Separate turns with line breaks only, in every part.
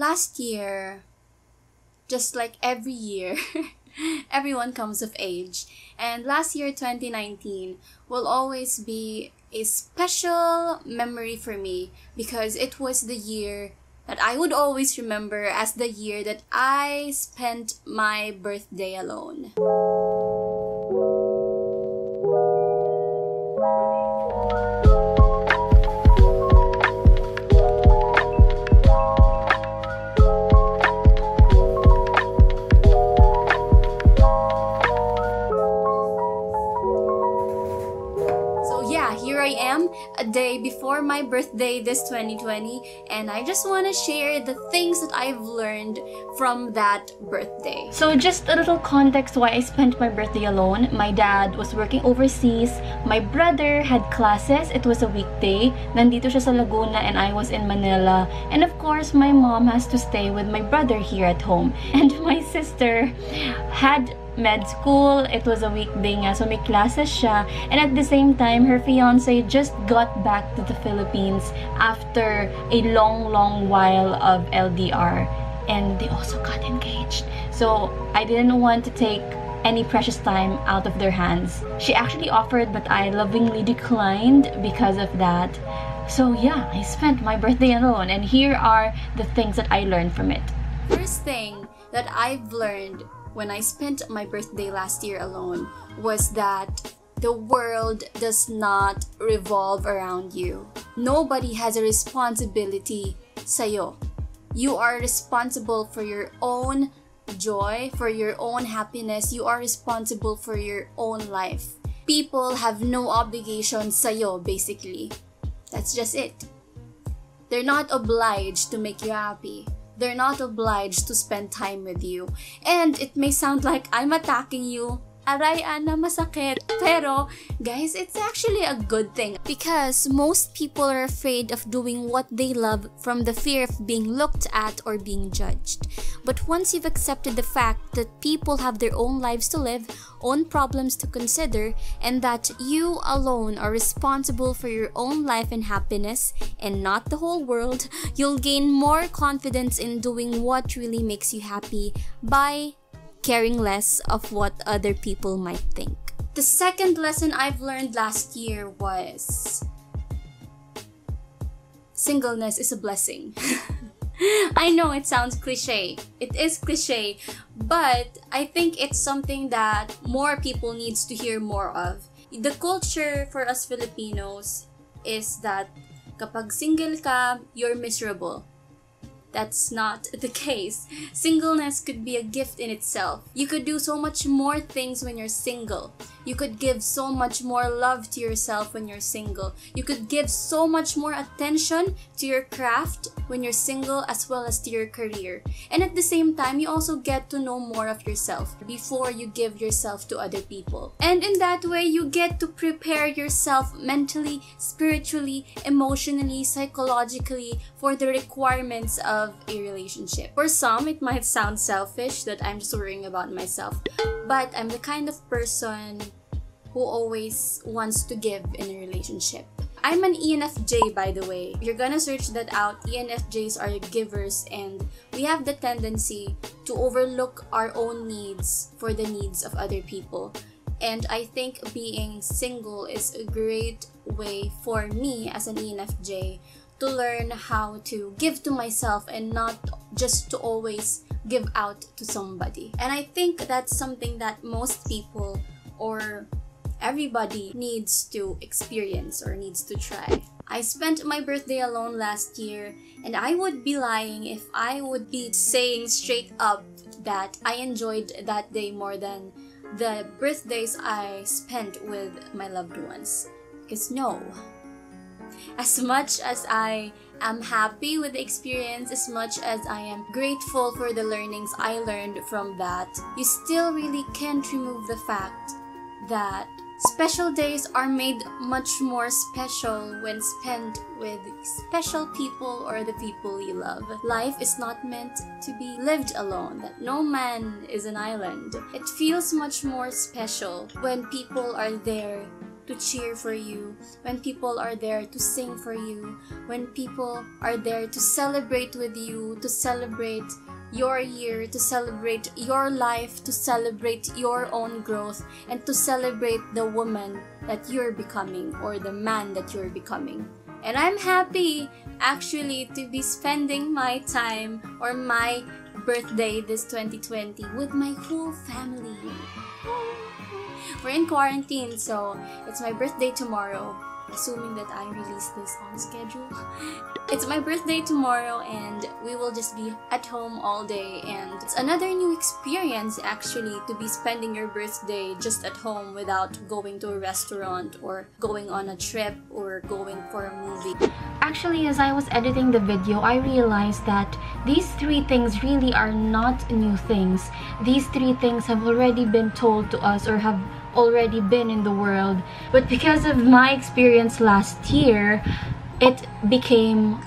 Last year, just like every year, everyone comes of age. And last year, 2019, will always be a special memory for me because it was the year that I would always remember as the year that I spent my birthday alone. Here I am, a day before my birthday this 2020, and I just want to share the things that I've learned from that birthday.
So just a little context why I spent my birthday alone. My dad was working overseas, my brother had classes, it was a weekday, nandito siya sa Laguna and I was in Manila, and of course my mom has to stay with my brother here at home, and my sister had med school. It was a weekday nga, so may classes siya, and at the same time her fiance just got back to the Philippines after a long while of LDR, and they also got engaged. So I didn't want to take any precious time out of their hands. She actually offered, but I lovingly declined because of that. So yeah, I spent my birthday alone, and here are the things that I learned from it.
First thing that I've learned when I spent my birthday last year alone was that the world does not revolve around you. Nobody has a responsibility sa'yo. You are responsible for your own joy, for your own happiness. You are responsible for your own life. People have no obligation sa'yo, basically. That's just it. They're not obliged to make you happy. They're not obliged to spend time with you. And it may sound like I'm attacking you. Aray, Ana, masakit. Pero, guys, it's actually a good thing. Because most people are afraid of doing what they love from the fear of being looked at or being judged. But once you've accepted the fact that people have their own lives to live, own problems to consider, and that you alone are responsible for your own life and happiness, and not the whole world, you'll gain more confidence in doing what really makes you happy by caring less of what other people might think. The second lesson I've learned last year was singleness is a blessing. I know it sounds cliche. It is cliche, but I think it's something that more people needs to hear more of. The culture for us Filipinos is that kapag single ka, you're miserable. That's not the case. Singleness could be a gift in itself. You could do so much more things when you're single. You could give so much more love to yourself when you're single. You could give so much more attention to your craft when you're single, as well as to your career. And at the same time, you also get to know more of yourself before you give yourself to other people. And in that way, you get to prepare yourself mentally, spiritually, emotionally, psychologically for the requirements of a relationship. For some, it might sound selfish that I'm just worrying about myself, but I'm the kind of person who always wants to give in a relationship. I'm an ENFJ, by the way. If you're gonna search that out, ENFJs are givers, and we have the tendency to overlook our own needs for the needs of other people. And I think being single is a great way for me as an ENFJ to learn how to give to myself and not just to always give out to somebody. And I think that's something that most people or everybody needs to experience or needs to try. I spent my birthday alone last year, and I would be lying if I would be saying straight up that I enjoyed that day more than the birthdays I spent with my loved ones. Because no. As much as I am happy with the experience, as much as I am grateful for the learnings I learned from that, you still really can't remove the fact that special days are made much more special when spent with special people or the people you love. Life is not meant to be lived alone. That no man is an island. It feels much more special when people are there to cheer for you, when people are there to sing for you, when people are there to celebrate with you, to celebrate your year, to celebrate your life, to celebrate your own growth, and to celebrate the woman that you're becoming or the man that you're becoming. And I'm happy actually to be spending my time or my birthday this 2020 with my whole family. We're in quarantine, so it's my birthday tomorrow, assuming that I release this on schedule. It's my birthday tomorrow and we will just be at home all day, and it's another new experience actually to be spending your birthday just at home without going to a restaurant or going on a trip or going for a movie.
Actually, as I was editing the video, I realized that these 3 things really are not new things. These 3 things have already been told to us or have already been in the world, but because of my experience last year, it became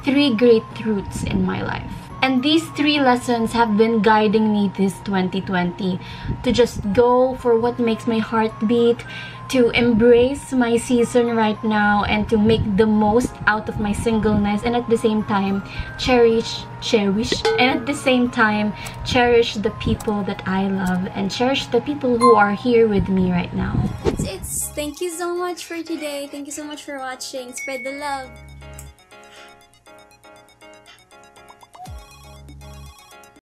3 great truths in my life. And these 3 lessons have been guiding me this 2020 to just go for what makes my heart beat, to embrace my season right now, and to make the most out of my singleness, and at the same time cherish the people that I love and cherish the people who are here with me right now.
Thank you so much for today. Thank you so much for watching. Spread the love.